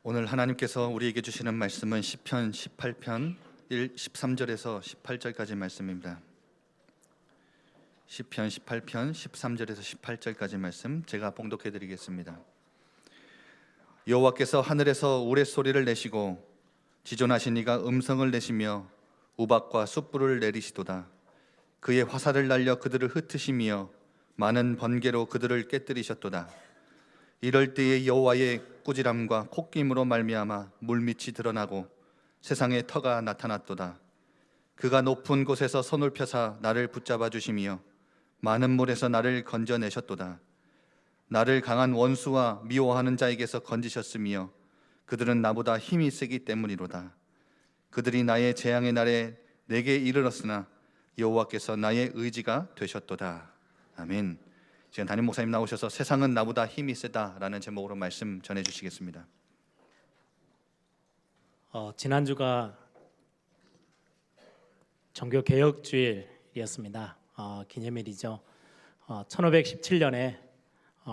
오늘 하나님께서 우리에게 주시는 말씀은 시편 18편 13절에서 18절까지 말씀입니다. 시편 18편 13절에서 18절까지 말씀 제가 봉독해 드리겠습니다. 여호와께서 하늘에서 우레소리를 내시고 지존하신 이가 음성을 내시며 우박과 숯불을 내리시도다. 그의 화살을 날려 그들을 흩으시며 많은 번개로 그들을 깨뜨리셨도다. 이럴 때에 여호와의 꾸지람과 콧김으로 말미암아 물밑이 드러나고 세상에 터가 나타났도다. 그가 높은 곳에서 손을 펴사 나를 붙잡아 주시며 많은 물에서 나를 건져내셨도다. 나를 강한 원수와 미워하는 자에게서 건지셨으며 그들은 나보다 힘이 세기 때문이로다. 그들이 나의 재앙의 날에 내게 이르렀으나 여호와께서 나의 의지가 되셨도다. 아멘. 지금 담임 목사님 나오셔서 세상은 나보다 힘이 세다라는 제목으로 말씀 전해주시겠습니다. 지난주가 종교개혁주일이었습니다. 기념일이죠. 1517년에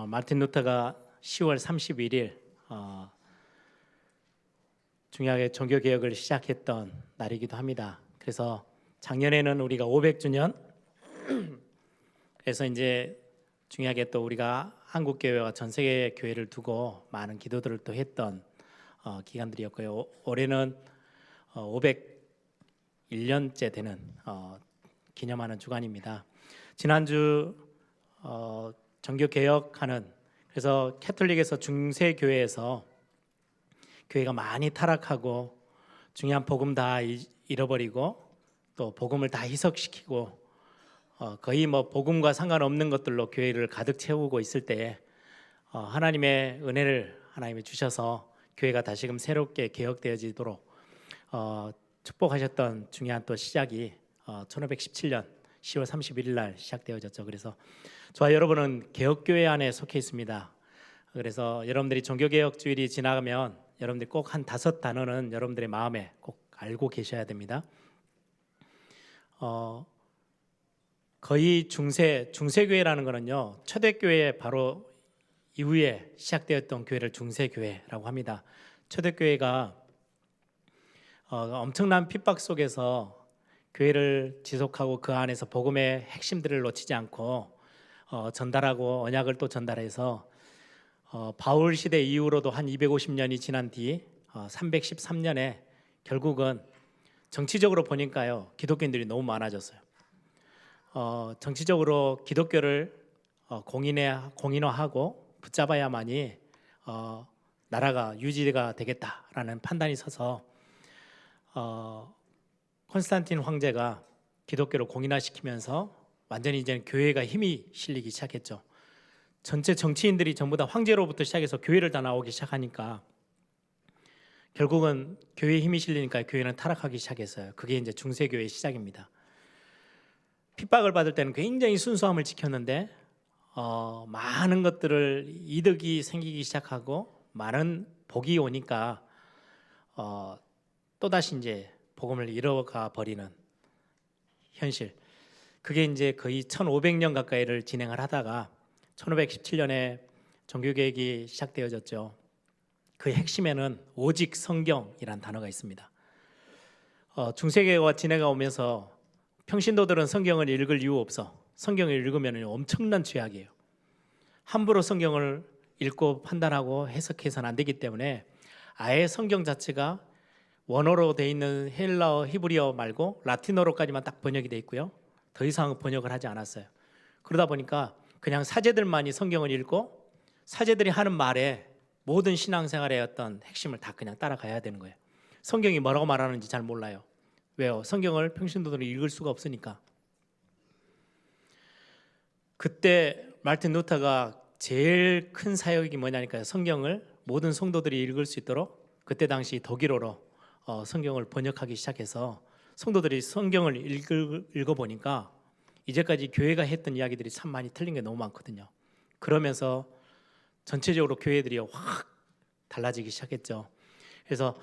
마틴 루터가 10월 31일 중요하게 종교개혁을 시작했던 날이기도 합니다. 그래서 작년에는 우리가 500주년 그래서 이제 중요하게 또 우리가 한국교회와 전 세계 교회를 두고 많은 기도들을 또 했던 기간들이었고요. 올해는 501년째 되는 기념하는 주간입니다. 지난주 종교개혁하는 그래서 캐톨릭에서 중세교회에서 교회가 많이 타락하고 중요한 복음 다 잃어버리고 또 복음을 다 희석시키고 거의 뭐 복음과 상관없는 것들로 교회를 가득 채우고 있을 때 하나님의 은혜를 하나님이 주셔서 교회가 다시금 새롭게 개혁되어지도록 축복하셨던 중요한 또 시작이 1517년 10월 31일 날 시작되어졌죠. 그래서 저와 여러분은 개혁교회 안에 속해 있습니다. 그래서 여러분들이 종교개혁주일이 지나가면 여러분들이 꼭 한 5단어는 여러분들의 마음에 꼭 알고 계셔야 됩니다. 거의 중세교회라는 거는요, 초대교회 바로 이후에 시작되었던 교회를 중세교회라고 합니다. 초대교회가 엄청난 핍박 속에서 교회를 지속하고 그 안에서 복음의 핵심들을 놓치지 않고 전달하고 언약을 또 전달해서 바울 시대 이후로도 한 250년이 지난 뒤 313년에 결국은 정치적으로 보니까요, 기독교인들이 너무 많아졌어요. 정치적으로 기독교를 공인화하고 붙잡아야만이 나라가 유지가 되겠다라는 판단이 서서 콘스탄틴 황제가 기독교를 공인화시키면서 완전히 이제 교회가 힘이 실리기 시작했죠. 전체 정치인들이 전부 다 황제로부터 시작해서 교회를 다 나오기 시작하니까 결국은 교회에 힘이 실리니까 교회는 타락하기 시작했어요. 그게 이제 중세교회의 시작입니다. 핍박을 받을 때는 굉장히 순수함을 지켰는데 많은 것들을 이득이 생기기 시작하고 많은 복이 오니까 또다시 이제 복음을 잃어가 버리는 현실. 그게 이제 거의 1500년 가까이를 진행을 하다가 1517년에 종교개혁이 시작되어졌죠. 그 핵심에는 오직 성경이란 단어가 있습니다. 중세교회가 지내가 오면서 평신도들은 성경을 읽을 이유 없어. 성경을 읽으면 엄청난 죄악이에요. 함부로 성경을 읽고 판단하고 해석해서는 안 되기 때문에 아예 성경 자체가 원어로 돼 있는 헬라어, 히브리어 말고 라틴어로까지만 딱 번역이 돼 있고요. 더 이상 번역을 하지 않았어요. 그러다 보니까 그냥 사제들만이 성경을 읽고 사제들이 하는 말에 모든 신앙생활의 어떤 핵심을 다 그냥 따라가야 되는 거예요. 성경이 뭐라고 말하는지 잘 몰라요. 왜요? 성경을 평신도들이 읽을 수가 없으니까. 그때 마틴 루터가 제일 큰 사역이 뭐냐니까요. 성경을 모든 성도들이 읽을 수 있도록 그때 당시 독일어로 성경을 번역하기 시작해서 성도들이 성경을 읽어보니까 이제까지 교회가 했던 이야기들이 참 많이 틀린 게 너무 많거든요. 그러면서 전체적으로 교회들이 확 달라지기 시작했죠. 그래서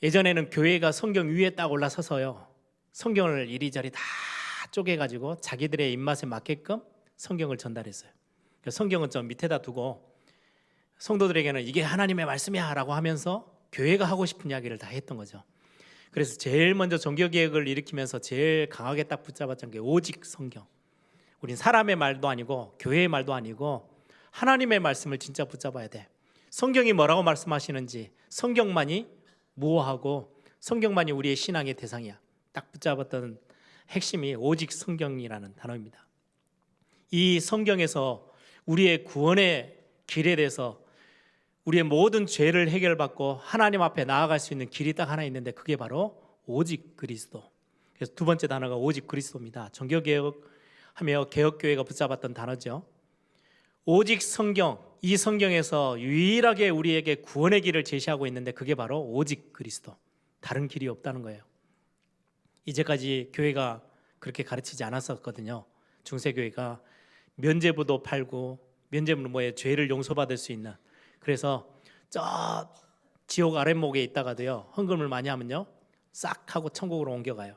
예전에는 교회가 성경 위에 딱 올라서서요, 성경을 이리저리 다 쪼개가지고 자기들의 입맛에 맞게끔 성경을 전달했어요. 성경은 좀 밑에다 두고 성도들에게는 이게 하나님의 말씀이야라고 하면서 교회가 하고 싶은 이야기를 다 했던 거죠. 그래서 제일 먼저 종교개혁을 일으키면서 제일 강하게 딱 붙잡았던 게 오직 성경. 우린 사람의 말도 아니고 교회의 말도 아니고 하나님의 말씀을 진짜 붙잡아야 돼. 성경이 뭐라고 말씀하시는지, 성경만이 무엇하고 성경만이 우리의 신앙의 대상이야. 딱 붙잡았던 핵심이 오직 성경이라는 단어입니다. 이 성경에서 우리의 구원의 길에 대해서 우리의 모든 죄를 해결받고 하나님 앞에 나아갈 수 있는 길이 딱 하나 있는데, 그게 바로 오직 그리스도. 그래서 두 번째 단어가 오직 그리스도입니다. 종교개혁하며 개혁교회가 붙잡았던 단어죠. 오직 성경, 이 성경에서 유일하게 우리에게 구원의 길을 제시하고 있는데 그게 바로 오직 그리스도. 다른 길이 없다는 거예요. 이제까지 교회가 그렇게 가르치지 않았었거든요. 중세교회가 면죄부도 팔고, 면죄부는 뭐예요? 죄를 용서받을 수 있는. 그래서 저 지옥 아랫목에 있다가도요, 헌금을 많이 하면요 싹 하고 천국으로 옮겨가요.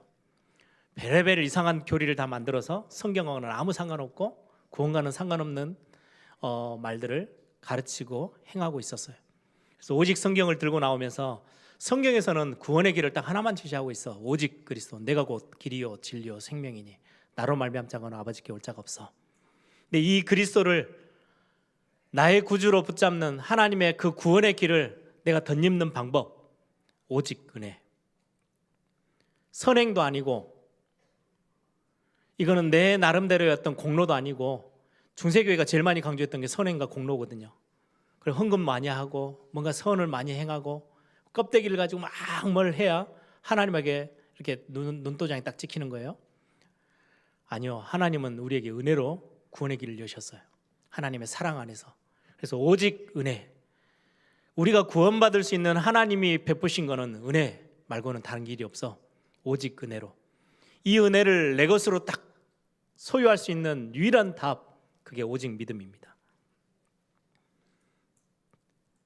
베레베레 이상한 교리를 다 만들어서 성경과는 아무 상관없고 구원과는 상관없는 말들을 가르치고 행하고 있었어요. 그래서 오직 성경을 들고 나오면서 성경에서는 구원의 길을 딱 하나만 제시하고 있어. 오직 그리스도. 내가 곧 길이요 진리요 생명이니 나로 말미암지 않고는 아버지께 올 자가 없어. 근데 이 그리스도를 나의 구주로 붙잡는 하나님의 그 구원의 길을 내가 덧입는 방법, 오직 은혜. 선행도 아니고, 이거는 내 나름대로의 어떤 공로도 아니고, 중세교회가 제일 많이 강조했던 게 선행과 공로거든요. 그리고 헌금 많이 하고 뭔가 선을 많이 행하고 껍데기를 가지고 막 뭘 해야 하나님에게 이렇게 눈도장이 딱 찍히는 거예요. 아니요, 하나님은 우리에게 은혜로 구원의 길을 여셨어요. 하나님의 사랑 안에서. 그래서 오직 은혜. 우리가 구원받을 수 있는 하나님이 베푸신 거는 은혜 말고는 다른 길이 없어. 오직 은혜로. 이 은혜를 내 것으로 딱 소유할 수 있는 유일한 답, 그게 오직 믿음입니다.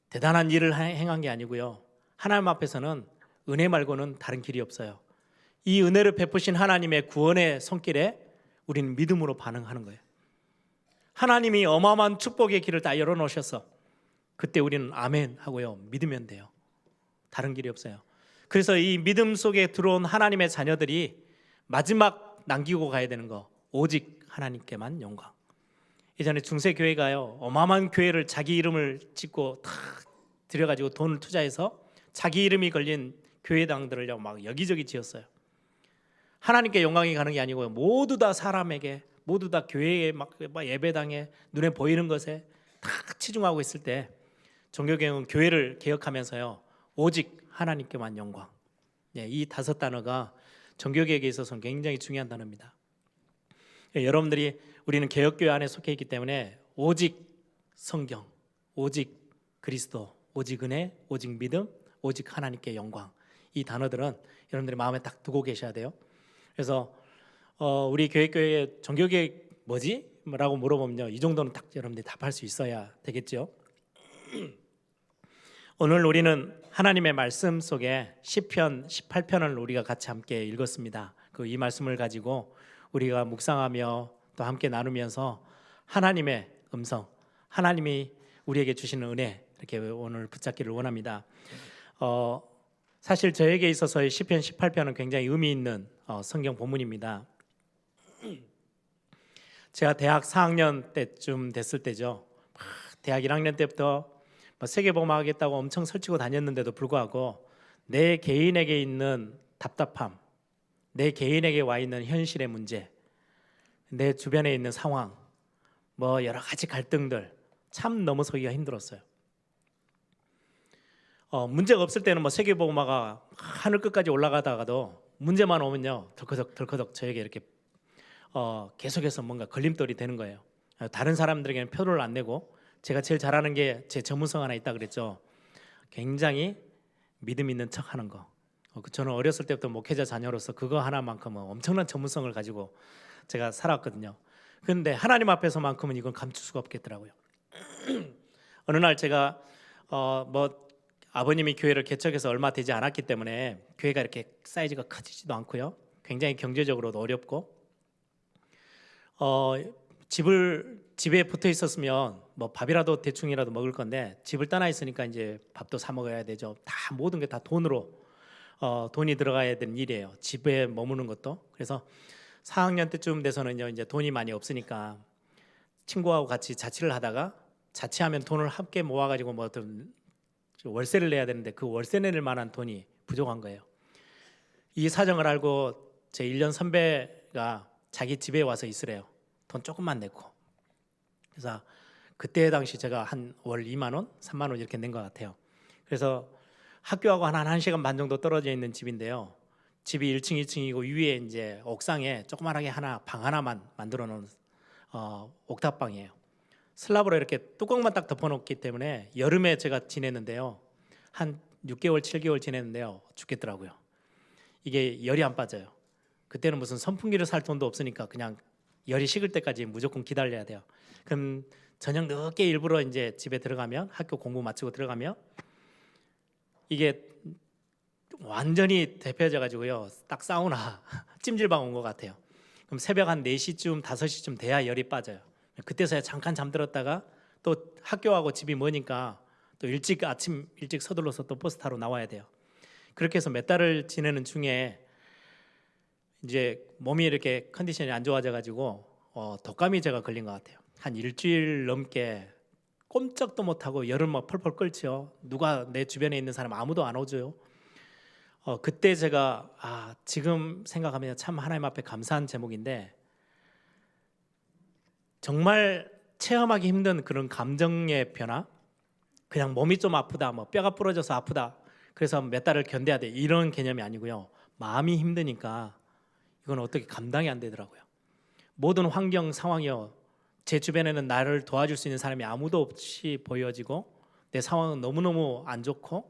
대단한 일을 행한 게 아니고요, 하나님 앞에서는 은혜 말고는 다른 길이 없어요. 이 은혜를 베푸신 하나님의 구원의 손길에 우리는 믿음으로 반응하는 거예요. 하나님이 어마어마한 축복의 길을 다 열어놓으셔서 그때 우리는 아멘 하고요 믿으면 돼요. 다른 길이 없어요. 그래서 이 믿음 속에 들어온 하나님의 자녀들이 마지막 남기고 가야 되는 거, 오직 하나님께만 영광. 예전에 중세교회가요 어마어마한 교회를 자기 이름을 짓고 다 들여가지고 돈을 투자해서 자기 이름이 걸린 교회당들을요 막 여기저기 지었어요. 하나님께 영광이 가는 게 아니고요, 모두 다 사람에게, 모두 다 교회에 막 예배당에 눈에 보이는 것에 다 치중하고 있을 때 종교개혁은 교회를 개혁하면서요 오직 하나님께만 영광. 이 다섯 단어가 종교개혁에 있어서는 굉장히 중요한 단어입니다. 여러분들이, 우리는 개혁교회 안에 속해 있기 때문에 오직 성경, 오직 그리스도, 오직 은혜, 오직 믿음, 오직 하나님께 영광, 이 단어들은 여러분들이 마음에 딱 두고 계셔야 돼요. 그래서 우리 교회 종교개혁 뭐지? 라고 물어보면요, 이 정도는 딱 여러분들이 답할 수 있어야 되겠죠. 오늘 우리는 하나님의 말씀 속에 시편 18편을 우리가 같이 함께 읽었습니다. 이 말씀을 가지고 우리가 묵상하며 또 함께 나누면서 하나님의 음성, 하나님이 우리에게 주시는 은혜, 이렇게 오늘 붙잡기를 원합니다. 사실 저에게 있어서의 시편 18편은 굉장히 의미 있는 성경 본문입니다. 제가 대학 4학년 때쯤 됐을 때죠. 대학 1학년 때부터 세계복음화 하겠다고 엄청 설치고 다녔는데도 불구하고 내 개인에게 있는 답답함, 내 개인에게 와 있는 현실의 문제, 내 주변에 있는 상황, 여러 가지 갈등들 참 넘어서기가 힘들었어요. 문제가 없을 때는 세계복음화가 하늘 끝까지 올라가다가도 문제만 오면요 덜커덕 저에게 이렇게 계속해서 뭔가 걸림돌이 되는 거예요. 다른 사람들에게는 표를 안 내고, 제가 제일 잘하는 게 제 전문성 하나 있다 그랬죠. 굉장히 믿음 있는 척하는 거. 저는 어렸을 때부터 목회자 자녀로서 그거 하나만큼은 엄청난 전문성을 가지고 제가 살았거든요. 그런데 하나님 앞에서만큼은 이건 감출 수가 없겠더라고요. 어느 날 제가 아버님이 교회를 개척해서 얼마 되지 않았기 때문에 교회가 이렇게 사이즈가 커지지도 않고요, 굉장히 경제적으로도 어렵고 집을 집에 붙어 있었으면 뭐 밥이라도 대충이라도 먹을 건데 집을 떠나 있으니까 이제 밥도 사 먹어야 되죠. 다 모든 게 다 돈으로 돈이 들어가야 되는 일이에요. 집에 머무는 것도. 그래서 4학년 때쯤 돼서는요 이제 돈이 많이 없으니까 친구하고 같이 자취를 하다가 자취하면 돈을 함께 모아가지고 뭐 어떤 월세를 내야 되는데 그 월세 낼 만한 돈이 부족한 거예요. 이 사정을 알고 제 1년 선배가 자기 집에 와서 있으래요. 돈 조금만 내고. 그래서 그때 당시 제가 한 월 2만 원, 3만 원 이렇게 낸 것 같아요. 그래서 학교하고 한 1시간 반 정도 떨어져 있는 집인데요. 집이 1층, 2층이고 위에 이제 옥상에 조그만하게 방 하나만 만들어 놓은 옥탑방이에요. 슬랍으로 이렇게 뚜껑만 딱 덮어놓기 때문에 여름에 제가 지냈는데요. 한 6개월, 7개월 지냈는데요. 죽겠더라고요. 이게 열이 안 빠져요. 그때는 무슨 선풍기를 살 돈도 없으니까 그냥 열이 식을 때까지 무조건 기다려야 돼요. 그럼 저녁 늦게 일부러 이제 집에 들어가면 학교 공부 마치고 들어가면 이게 완전히 대표져 가지고요. 딱 사우나 찜질방 온 것 같아요. 그럼 새벽 한 4시쯤 5시쯤 돼야 열이 빠져요. 그때서야 잠깐 잠들었다가 또 학교하고 집이 머니까 또 아침 일찍 서둘러서 또 버스 타러 나와야 돼요. 그렇게 해서 몇 달을 지내는 중에 이제 몸이 이렇게 컨디션이 안 좋아져 가지고 독감이 제가 걸린 것 같아요. 한 일주일 넘게 꼼짝도 못하고 열을 막 펄펄 끓죠. 누가 내 주변에 있는 사람 아무도 안 오죠. 그때 제가 지금 생각하면 참 하나님 앞에 감사한 제목인데 정말 체험하기 힘든 그런 감정의 변화, 그냥 몸이 좀 아프다, 뭐 뼈가 부러져서 아프다, 그래서 몇 달을 견뎌야 돼 이런 개념이 아니고요. 마음이 힘드니까 이건 어떻게 감당이 안 되더라고요. 모든 환경 상황이요. 제 주변에는 나를 도와줄 수 있는 사람이 아무도 없이 보여지고 내 상황은 너무너무 안 좋고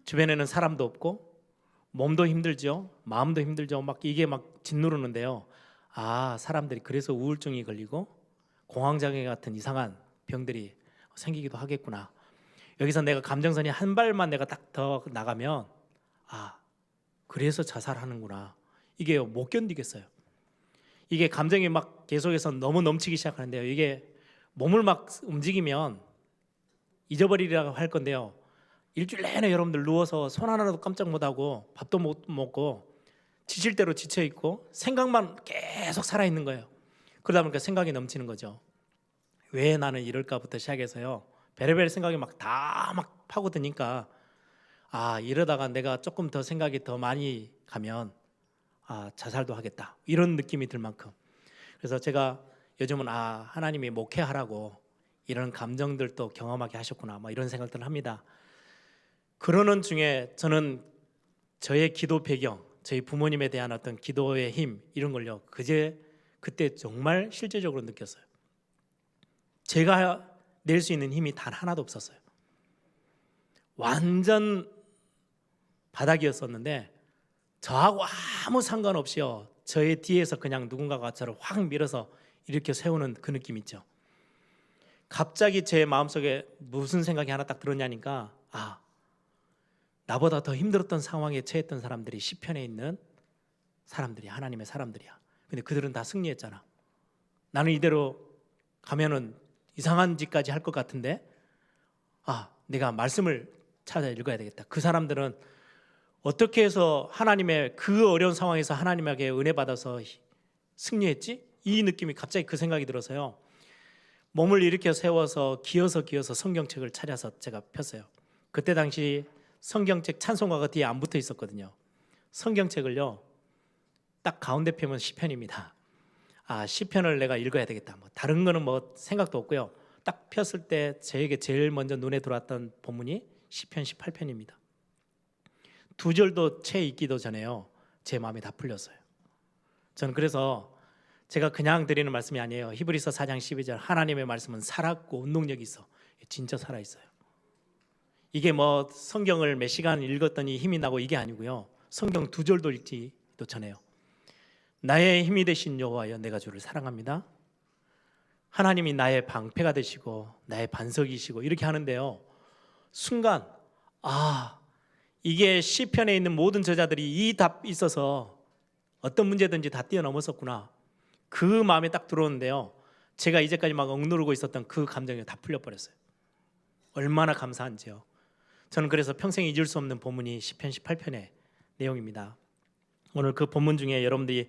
주변에는 사람도 없고 몸도 힘들죠. 마음도 힘들죠. 막 이게 막 짓누르는데요. 사람들이 그래서 우울증이 걸리고 공황장애 같은 이상한 병들이 생기기도 하겠구나. 여기서 내가 감정선이 한 발만 내가 딱 더 나가면 그래서 자살하는구나. 이게 못 견디겠어요. 이게 감정이 막 계속해서 너무 넘치기 시작하는데요. 이게 몸을 막 움직이면 잊어버리라고 할 건데요. 일주일 내내 여러분들 누워서 손 하나라도 깜짝 못하고 밥도 못 먹고 지칠 대로 지쳐 있고 생각만 계속 살아 있는 거예요. 그러다 보니까 생각이 넘치는 거죠. 왜 나는 이럴까부터 시작해서요. 별의별 생각이 막 다 막 파고드니까 이러다가 내가 조금 더 생각이 더 많이 가면 자살도 하겠다 이런 느낌이 들 만큼. 그래서 제가 요즘은 하나님이 목회하라고 이런 감정들도 경험하게 하셨구나 이런 생각들을 합니다. 그러는 중에 저는 저의 기도 배경, 저희 부모님에 대한 어떤 기도의 힘 이런 걸요 그때 정말 실제적으로 느꼈어요. 제가 낼 수 있는 힘이 단 하나도 없었어요. 완전 바닥이었었는데 저하고 아무 상관없이요 저의 뒤에서 그냥 누군가가 저를 확 밀어서 일으켜 세우는 그 느낌 있죠. 갑자기 제 마음속에 무슨 생각이 하나 딱 들었냐니까 나보다 더 힘들었던 상황에 처했던 사람들이 시편에 있는 사람들이 하나님의 사람들이야. 근데 그들은 다 승리했잖아. 나는 이대로 가면은 이상한 짓까지 할 것 같은데 내가 말씀을 찾아 읽어야 되겠다. 그 사람들은 어떻게 해서 하나님의 그 어려운 상황에서 하나님에게 은혜 받아서 승리했지? 이 느낌이 갑자기 그 생각이 들어서요. 몸을 일으켜 세워서 기어서 성경책을 찾아서 제가 폈어요. 그때 당시 성경책 찬송가가 뒤에 안 붙어 있었거든요. 성경책을요 딱 가운데 펴면 시편입니다. 시편을 내가 읽어야 되겠다. 다른 거는 생각도 없고요. 딱 폈을 때 저에게 제일 먼저 눈에 들어왔던 본문이 시편 18편입니다. 2절도 채 읽기도 전에요 제 마음이 다 풀렸어요. 저는 그래서 제가 그냥 드리는 말씀이 아니에요. 히브리서 4장 12절 하나님의 말씀은 살았고 운동력이 있어. 진짜 살아있어요. 이게 성경을 몇 시간 읽었더니 힘이 나고 이게 아니고요. 성경 2절도 읽지도 전에요. 나의 힘이 되신 여호와여 내가 주를 사랑합니다. 하나님이 나의 방패가 되시고 나의 반석이시고 이렇게 하는데요. 순간 이게 시편에 있는 모든 저자들이 이 답 있어서 어떤 문제든지 다 뛰어넘었었구나. 그 마음에 딱 들어오는데요. 제가 이제까지 막 억누르고 있었던 그 감정이 다 풀려버렸어요. 얼마나 감사한지요. 저는 그래서 평생 잊을 수 없는 본문이 시편 18편의 내용입니다. 오늘 그 본문 중에 여러분들이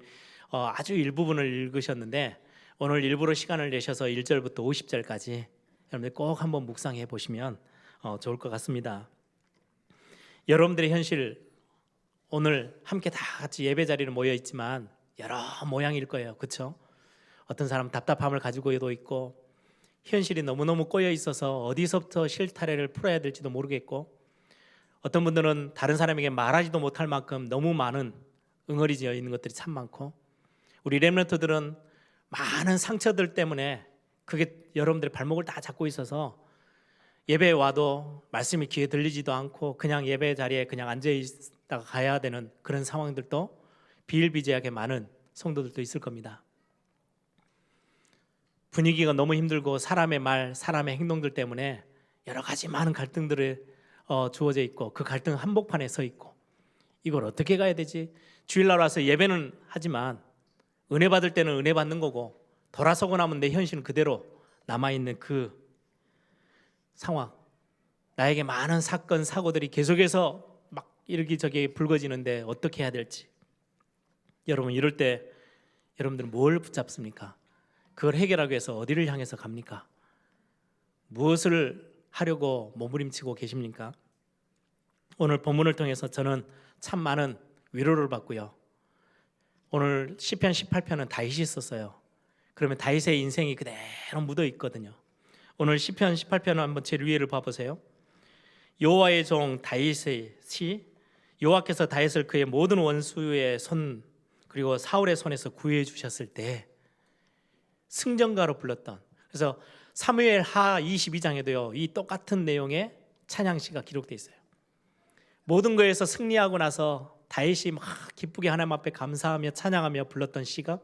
아주 일부분을 읽으셨는데 오늘 일부러 시간을 내셔서 1절부터 50절까지 여러분들 꼭 한번 묵상해 보시면 좋을 것 같습니다. 여러분들의 현실, 오늘 함께 다 같이 예배 자리에 모여 있지만 여러 모양일 거예요. 그렇죠? 어떤 사람은 답답함을 가지고도 있고 현실이 너무너무 꼬여 있어서 어디서부터 실타래를 풀어야 될지도 모르겠고, 어떤 분들은 다른 사람에게 말하지도 못할 만큼 너무 많은 응어리지어 있는 것들이 참 많고, 우리 렘넌트들은 많은 상처들 때문에 그게 여러분들의 발목을 다 잡고 있어서 예배에 와도 말씀이 귀에 들리지도 않고 그냥 예배 자리에 그냥 앉아 있다가 가야 되는 그런 상황들도 비일비재하게 많은 성도들도 있을 겁니다. 분위기가 너무 힘들고 사람의 말, 사람의 행동들 때문에 여러 가지 많은 갈등들이 주어져 있고 그 갈등 한복판에 서 있고, 이걸 어떻게 가야 되지? 주일날 와서 예배는 하지만 은혜 받을 때는 은혜 받는 거고 돌아서고 나면 내 현실은 그대로 남아있는 그 상황, 나에게 많은 사건, 사고들이 계속해서 막 이러기저기 불거지는데 어떻게 해야 될지. 여러분, 이럴 때 여러분들은 뭘 붙잡습니까? 그걸 해결하기 위해서 어디를 향해서 갑니까? 무엇을 하려고 몸부림치고 계십니까? 오늘 본문을 통해서 저는 참 많은 위로를 받고요. 오늘 시편 18편은 다윗이 썼어요. 그러면 다윗의 인생이 그대로 묻어 있거든요. 오늘 시편 18편을 한번 제일 위에를 봐보세요. 여호와의 종 다윗의 시, 여호와께서 다윗을 그의 모든 원수의 손 그리고 사울의 손에서 구해 주셨을 때 승전가로 불렀던, 그래서 사무엘 하 22장에도요 이 똑같은 내용의 찬양시가 기록되어 있어요. 모든 거에서 승리하고 나서 다윗이 막 기쁘게 하나님 앞에 감사하며 찬양하며 불렀던 시가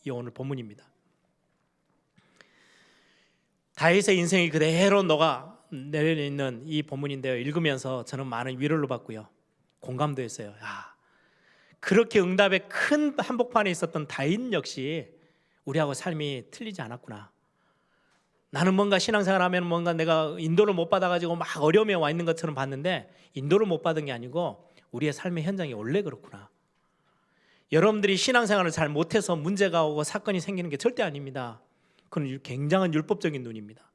이 오늘 본문입니다. 다윗의 인생이 그대로 녹아 내려있는 이 본문인데요, 읽으면서 저는 많은 위로를 받고요, 공감도 했어요. 그렇게 응답의 큰 한복판에 있었던 다윗 역시 우리하고 삶이 틀리지 않았구나. 나는 뭔가 신앙생활하면 뭔가 내가 인도를 못 받아가지고 막 어려움에 와 있는 것처럼 봤는데 인도를 못 받은 게 아니고 우리의 삶의 현장이 원래 그렇구나. 여러분들이 신앙생활을 잘 못해서 문제가 오고 사건이 생기는 게 절대 아닙니다. 그건 굉장한 율법적인 눈입니다.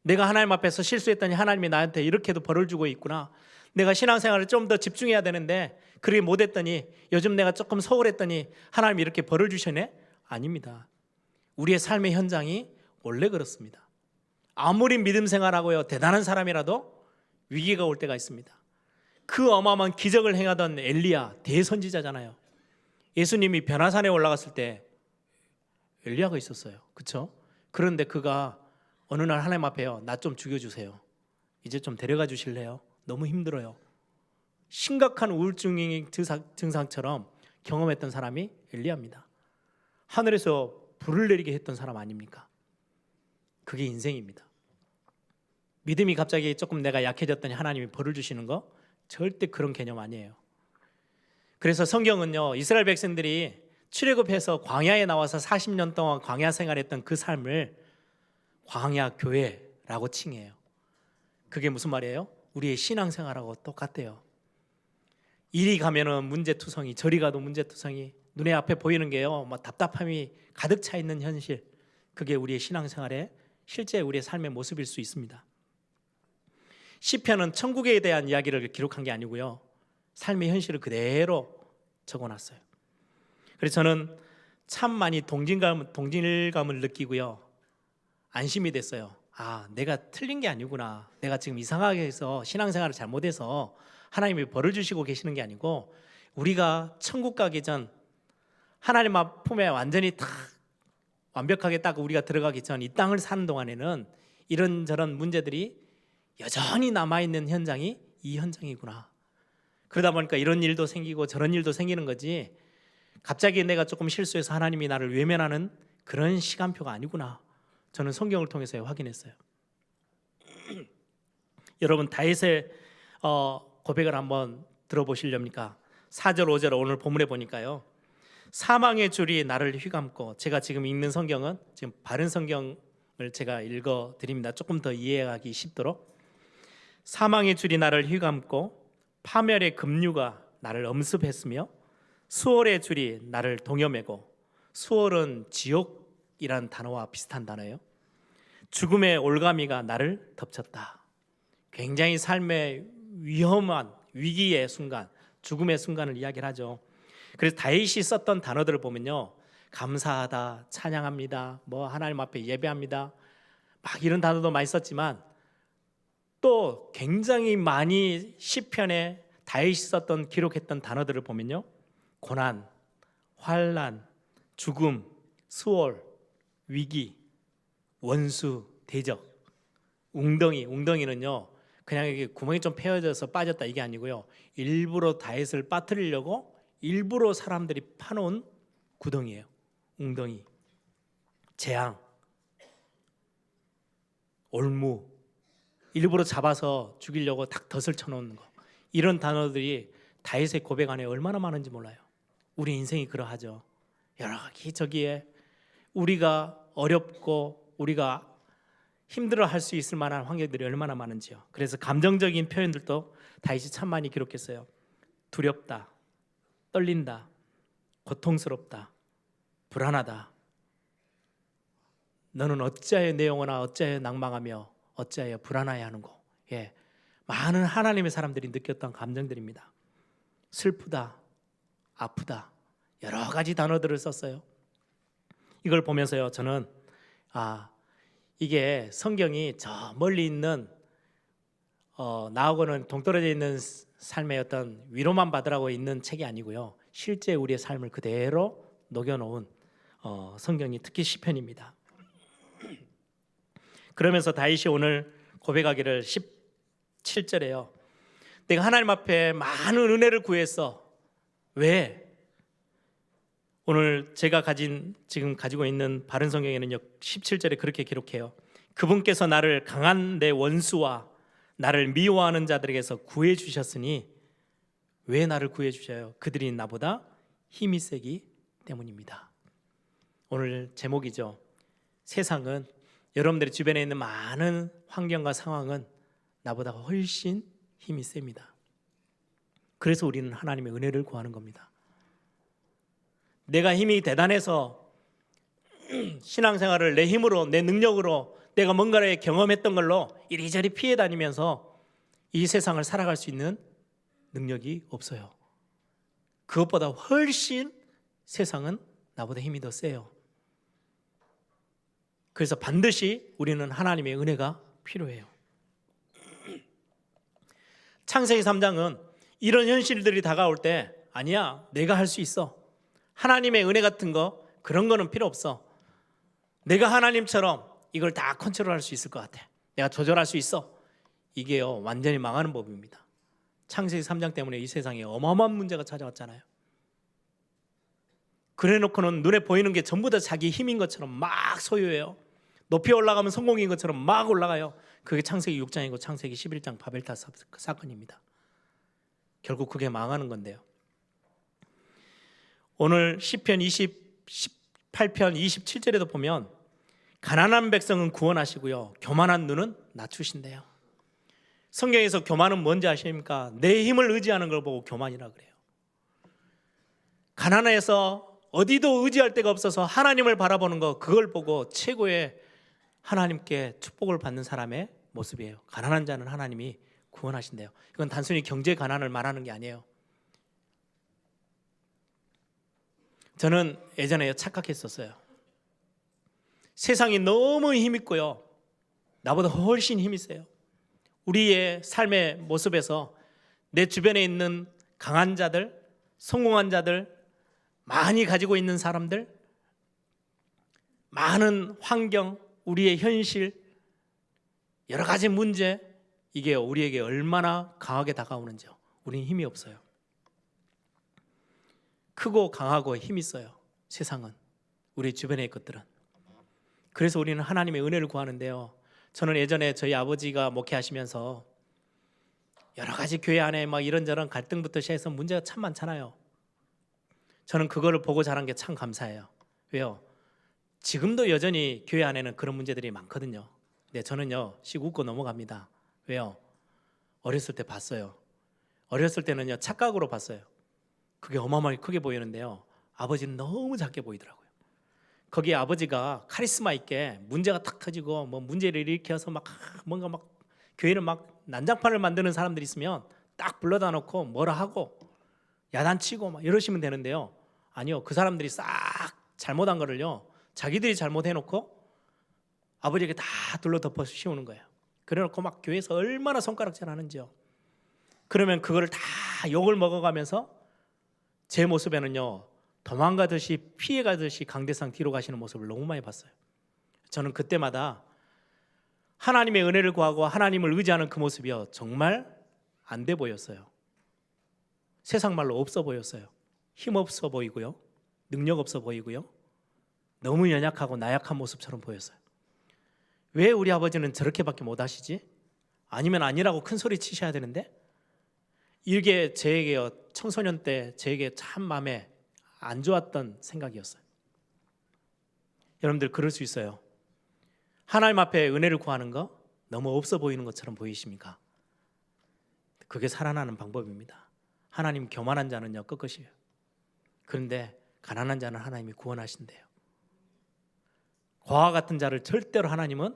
내가 하나님 앞에서 실수했더니 하나님이 나한테 이렇게도 벌을 주고 있구나. 내가 신앙생활을 좀 더 집중해야 되는데 그렇게 못했더니, 요즘 내가 조금 소홀했더니 하나님이 이렇게 벌을 주시네? 아닙니다. 우리의 삶의 현장이 원래 그렇습니다. 아무리 믿음 생활하고요 대단한 사람이라도 위기가 올 때가 있습니다. 그 어마어마한 기적을 행하던 엘리야, 대선지자잖아요. 예수님이 변화산에 올라갔을 때 엘리야가 있었어요. 그렇죠? 그런데 그가 어느 날 하나님 앞에요, 나 좀 죽여주세요. 이제 좀 데려가 주실래요? 너무 힘들어요. 심각한 우울증 증상처럼 경험했던 사람이 엘리야입니다. 하늘에서 불을 내리게 했던 사람 아닙니까? 그게 인생입니다. 믿음이 갑자기 조금 내가 약해졌더니 하나님이 벌을 주시는 거 절대 그런 개념 아니에요. 그래서 성경은요, 이스라엘 백성들이 출애굽해서 광야에 나와서 40년 동안 광야 생활했던 그 삶을 광야 교회라고 칭해요. 그게 무슨 말이에요? 우리의 신앙생활하고 똑같대요. 이리 가면은 문제투성이, 저리 가도 문제투성이, 눈에 앞에 보이는 게요 막 답답함이 가득 차 있는 현실, 그게 우리의 신앙생활의 실제 우리의 삶의 모습일 수 있습니다. 시편은 천국에 대한 이야기를 기록한 게 아니고요, 삶의 현실을 그대로 적어놨어요. 그래서 저는 참 많이 동질감을 느끼고요, 안심이 됐어요. 내가 틀린 게 아니구나. 내가 지금 이상하게 해서 신앙생활을 잘못해서 하나님이 벌을 주시고 계시는 게 아니고, 우리가 천국 가기 전 하나님 품에 완전히 다 완벽하게 딱 우리가 들어가기 전 이 땅을 사는 동안에는 이런저런 문제들이 여전히 남아있는 현장이 이 현장이구나. 그러다 보니까 이런 일도 생기고 저런 일도 생기는 거지, 갑자기 내가 조금 실수해서 하나님이 나를 외면하는 그런 시간표가 아니구나. 저는 성경을 통해서 확인했어요. 여러분, 다윗의 고백을 한번 들어보시렵니까? 4절 5절 오늘 본문에 보니까요, 사망의 줄이 나를 휘감고, 제가 지금 읽는 성경은 지금 바른 성경을 제가 읽어 드립니다. 조금 더 이해하기 쉽도록. 사망의 줄이 나를 휘감고 파멸의 급류가 나를 엄습했으며 수월의 줄이 나를 동여매고, 수월은 지옥이라는 단어와 비슷한 단어예요. 죽음의 올가미가 나를 덮쳤다. 굉장히 삶의 위험한 위기의 순간, 죽음의 순간을 이야기를 하죠. 그래서 다윗이 썼던 단어들을 보면요, 감사하다, 찬양합니다, 뭐 하나님 앞에 예배합니다, 막 이런 단어도 많이 썼지만, 또 굉장히 많이 시편에 다윗이 썼던 기록했던 단어들을 보면요, 고난, 환난, 죽음, 수월, 위기, 원수, 대적, 웅덩이는요, 그냥 이게 구멍이 좀 패여져서 빠졌다 이게 아니고요, 일부러 다윗을 빠뜨리려고 일부러 사람들이 파놓은 구덩이에요. 웅덩이, 재앙, 올무, 일부러 잡아서 죽이려고 딱 덫을 쳐놓는 거, 이런 단어들이 다윗의 고백 안에 얼마나 많은지 몰라요. 우리 인생이 그러하죠. 여러 가지 저기에 우리가 어렵고 우리가 힘들어 할 수 있을 만한 환경들이 얼마나 많은지요. 그래서 감정적인 표현들도 다윗이 참 많이 기록했어요. 두렵다, 떨린다, 고통스럽다, 불안하다. 너는 어찌하여 내 영혼아 어찌하여 낭망하며 어찌하여 불안하여 하는고. 예, 많은 하나님의 사람들이 느꼈던 감정들입니다. 슬프다, 아프다, 여러 가지 단어들을 썼어요. 이걸 보면서요, 저는 이게 성경이 저 멀리 있는 나하고는 동떨어져 있는 삶의 어떤 위로만 받으라고 있는 책이 아니고요, 실제 우리의 삶을 그대로 녹여놓은 성경이 특히 시편입니다. 그러면서 다윗이 오늘 고백하기를 17절에요. 내가 하나님 앞에 많은 은혜를 구했어. 왜? 오늘 제가 지금 가지고 있는 바른 성경에는요, 17절에 그렇게 기록해요. 그분께서 나를 강한 내 원수와 나를 미워하는 자들에게서 구해 주셨으니. 왜 나를 구해 주셔요? 그들이 나보다 힘이 세기 때문입니다. 오늘 제목이죠. 세상은, 여러분들의 주변에 있는 많은 환경과 상황은 나보다 훨씬 힘이 셉니다. 그래서 우리는 하나님의 은혜를 구하는 겁니다. 내가 힘이 대단해서 신앙생활을 내 힘으로, 내 능력으로 내가 뭔가를 경험했던 걸로 이리저리 피해 다니면서 이 세상을 살아갈 수 있는 능력이 없어요. 그것보다 훨씬 세상은 나보다 힘이 더 세요. 그래서 반드시 우리는 하나님의 은혜가 필요해요. 창세기 3장은 이런 현실들이 다가올 때, 아니야, 내가 할 수 있어, 하나님의 은혜 같은 거, 그런 거는 필요 없어, 내가 하나님처럼 이걸 다 컨트롤할 수 있을 것 같아, 내가 조절할 수 있어, 이게요 완전히 망하는 법입니다. 창세기 3장 때문에 이 세상에 어마어마한 문제가 찾아왔잖아요. 그래 놓고는 눈에 보이는 게 전부 다 자기 힘인 것처럼 막 소유해요. 높이 올라가면 성공인 것처럼 막 올라가요. 그게 창세기 6장이고 창세기 11장 바벨탑 사건입니다. 결국 그게 망하는 건데요. 오늘 시편 18편 27절에도 보면 가난한 백성은 구원하시고요, 교만한 눈은 낮추신대요. 성경에서 교만은 뭔지 아십니까? 내 힘을 의지하는 걸 보고 교만이라 그래요. 가난해서 어디도 의지할 데가 없어서 하나님을 바라보는 거, 그걸 보고 최고의 하나님께 축복을 받는 사람의 모습이에요. 가난한 자는 하나님이 구원하신대요. 이건 단순히 경제 가난을 말하는 게 아니에요. 저는 예전에 착각했었어요. 세상이 너무 힘있고요, 나보다 훨씬 힘이 세요. 우리의 삶의 모습에서 내 주변에 있는 강한 자들, 성공한 자들, 많이 가지고 있는 사람들, 많은 환경, 우리의 현실, 여러 가지 문제, 이게 우리에게 얼마나 강하게 다가오는지요. 우리는 힘이 없어요. 크고 강하고 힘이 있어요, 세상은, 우리 주변의 것들은. 그래서 우리는 하나님의 은혜를 구하는데요, 저는 예전에 저희 아버지가 목회하시면서 여러 가지 교회 안에 막 이런저런 갈등부터 시작해서 문제가 참 많잖아요. 저는 그거를 보고 자란 게 참 감사해요. 왜요? 지금도 여전히 교회 안에는 그런 문제들이 많거든요. 근데 저는요, 씩 웃고 넘어갑니다. 왜요? 어렸을 때 봤어요. 어렸을 때는요, 착각으로 봤어요. 그게 어마어마하게 크게 보이는데요, 아버지는 너무 작게 보이더라고요. 거기에 아버지가 카리스마 있게 문제가 탁 터지고 뭐 문제를 일으켜서 막 뭔가 막 교회를 막 난장판을 만드는 사람들이 있으면 딱 불러다 놓고 뭐라 하고 야단치고 막 이러시면 되는데요, 아니요, 그 사람들이 싹 잘못한 거를요, 자기들이 잘못해놓고 아버지에게 다 둘러덮어 씌우는 거예요. 그래놓고 막 교회에서 얼마나 손가락질 하는지요. 그러면 그거를 다 욕을 먹어가면서 제 모습에는요, 도망가듯이 피해가듯이 강대상 뒤로 가시는 모습을 너무 많이 봤어요. 저는 그때마다 하나님의 은혜를 구하고 하나님을 의지하는 그 모습이요, 정말 안 돼 보였어요. 세상 말로 없어 보였어요. 힘없어 보이고요, 능력 없어 보이고요, 너무 연약하고 나약한 모습처럼 보였어요. 왜 우리 아버지는 저렇게밖에 못 하시지? 아니면 아니라고 큰 소리 치셔야 되는데? 이게 저에게요, 청소년 때 저에게 참 마음에 안 좋았던 생각이었어요. 여러분들 그럴 수 있어요. 하나님 앞에 은혜를 구하는 거 너무 없어 보이는 것처럼 보이십니까? 그게 살아나는 방법입니다. 하나님 교만한 자는요, 꺾으시요. 그런데 가난한 자는 하나님이 구원하신대요. 과와 같은 자를 절대로 하나님은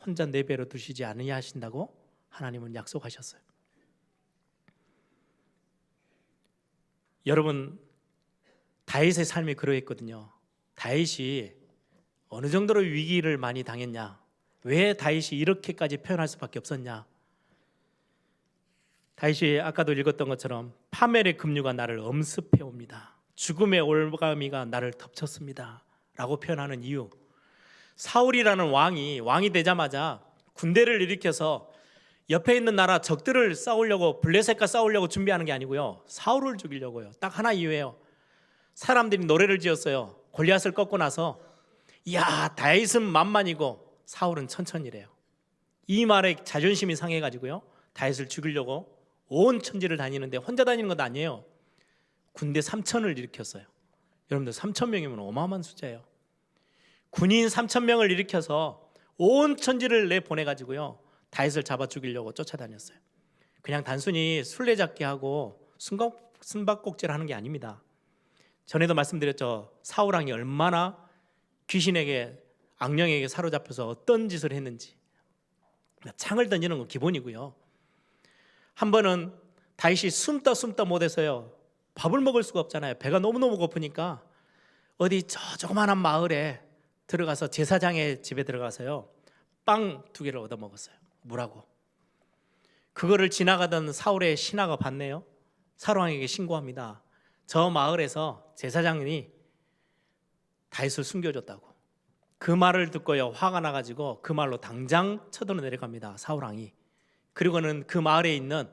혼자 내버려 두시지 아니하신다고 하나님은 약속하셨어요. 여러분, 다윗의 삶이 그러했거든요. 다윗이 어느 정도로 위기를 많이 당했냐? 왜 다윗이 이렇게까지 표현할 수밖에 없었냐? 다윗이 아까도 읽었던 것처럼 파멜의 급류가 나를 엄습해 옵니다. 죽음의 올가미가 나를 덮쳤습니다. 라고 표현하는 이유, 사울이라는 왕이 되자마자 군대를 일으켜서 옆에 있는 나라 적들을 싸우려고, 블레셋과 싸우려고 준비하는 게 아니고요, 사울을 죽이려고요. 딱 하나 이유예요. 사람들이 노래를 지었어요. 골리앗을 꺾고 나서 이야, 다윗은 만만이고 사울은 천천이래요. 이 말에 자존심이 상해가지고요, 다윗을 죽이려고 온 천지를 다니는데 혼자 다니는 건 아니에요. 군대 3천을 일으켰어요. 여러분들 3천 명이면 어마어마한 숫자예요. 군인 3천 명을 일으켜서 온 천지를 내보내가지고요, 다윗을 잡아 죽이려고 쫓아다녔어요. 그냥 단순히 술래잡기 하고 숨바꼭질 하는 게 아닙니다. 전에도 말씀드렸죠. 사울왕이 얼마나 귀신에게, 악령에게 사로잡혀서 어떤 짓을 했는지. 창을 던지는 건 기본이고요. 한 번은 다윗이 숨다 못해서요, 밥을 먹을 수가 없잖아요. 배가 너무너무 고프니까 어디 조그마한 마을에 들어가서 제사장의 집에 들어가서요, 빵 2개를 얻어 먹었어요. 물하고. 그거를 지나가던 사울의 신하가 봤네요. 사울왕에게 신고합니다. 저 마을에서 제사장이 다윗을 숨겨줬다고. 그 말을 듣고요, 화가 나가지고 그 말로 당장 쳐들어 내려갑니다, 사울왕이. 그리고는 그 마을에 있는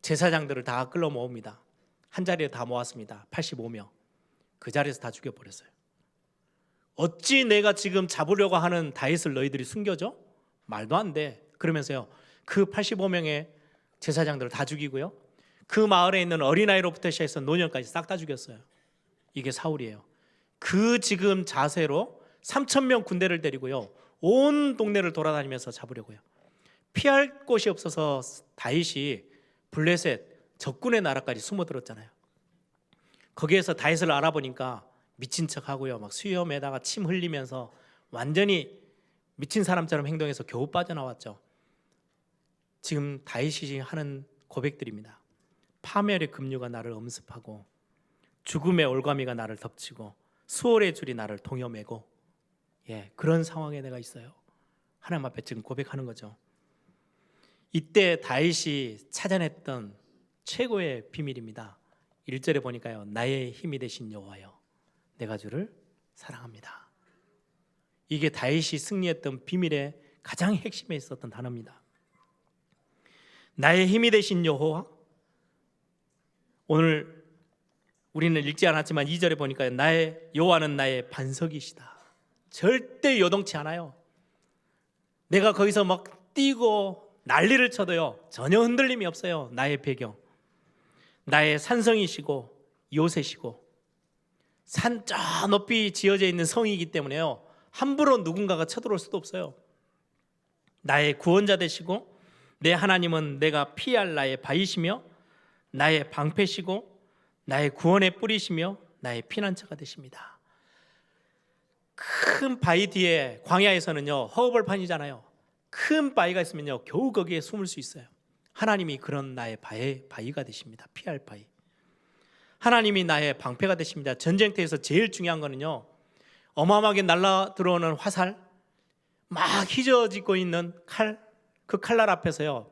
제사장들을 다 끌어 모읍니다. 한 자리에 다 모았습니다. 85명. 그 자리에서 다 죽여버렸어요. 어찌 내가 지금 잡으려고 하는 다윗을 너희들이 숨겨줘? 말도 안 돼. 그러면서요, 그 85명의 제사장들을 다 죽이고요, 그 마을에 있는 어린아이로부터 시작해서 노년까지 싹 다 죽였어요. 이게 사울이에요. 그 지금 자세로 3,000명 군대를 데리고요, 온 동네를 돌아다니면서 잡으려고요. 피할 곳이 없어서 다윗이 블레셋 적군의 나라까지 숨어들었잖아요. 거기에서 다윗을 알아보니까 미친 척하고요, 막 수염에다가 침 흘리면서 완전히 미친 사람처럼 행동해서 겨우 빠져나왔죠. 지금 다윗이 하는 고백들입니다. 파멸의 급류가 나를 엄습하고 죽음의 올가미가 나를 덮치고 수월의 줄이 나를 동여매고, 그런 상황에 내가 있어요. 하나님 앞에 지금 고백하는 거죠. 이때 다윗이 찾아냈던 최고의 비밀입니다. 1절에 보니까요, 나의 힘이 되신 여호와여, 내가 주를 사랑합니다. 이게 다윗이 승리했던 비밀의 가장 핵심에 있었던 단어입니다. 나의 힘이 되신 여호와. 오늘 우리는 읽지 않았지만 2절에 보니까 나의 여호와는 나의 반석이시다. 절대 요동치 않아요. 내가 거기서 막 뛰고 난리를 쳐도요, 전혀 흔들림이 없어요. 나의 배경, 나의 산성이시고 요새시고, 산 저 높이 지어져 있는 성이기 때문에요, 함부로 누군가가 쳐들어올 수도 없어요. 나의 구원자 되시고 내 하나님은 내가 피할 나의 바위시며 나의 방패시고 나의 구원의 뿌리시며 나의 피난처가 되십니다. 큰 바위 뒤에, 광야에서는요 허허벌판이잖아요. 큰 바위가 있으면요 겨우 거기에 숨을 수 있어요. 하나님이 그런 나의 바위가 되십니다. 피할 바위. 하나님이 나의 방패가 되십니다. 전쟁터에서 제일 중요한 거는요, 어마어마하게 날라 들어오는 화살, 막 휘저어지고 있는 칼, 그 칼날 앞에서요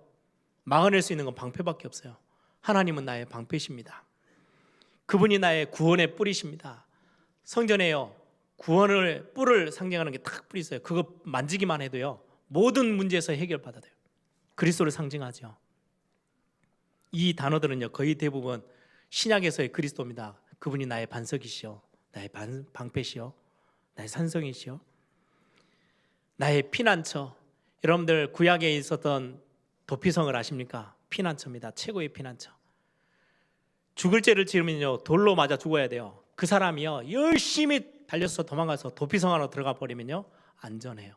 막아낼 수 있는 건 방패밖에 없어요. 하나님은 나의 방패십니다. 그분이 나의 구원의 뿌리십니다. 성전에요 구원을 뿔을 상징하는 게 딱 뿔이 있어요. 그거 만지기만 해도요 모든 문제에서 해결받아야 돼요. 그리스도를 상징하죠. 이 단어들은요 거의 대부분 신약에서의 그리스도입니다. 그분이 나의 반석이시오, 나의 방패시오, 나의 산성이시오, 나의 피난처. 여러분들 구약에 있었던 도피성을 아십니까? 피난처입니다. 최고의 피난처. 죽을 죄를 지으면요 돌로 맞아 죽어야 돼요. 그 사람이요 열심히 달려서 도망가서 도피성 안으로 들어가 버리면요 안전해요.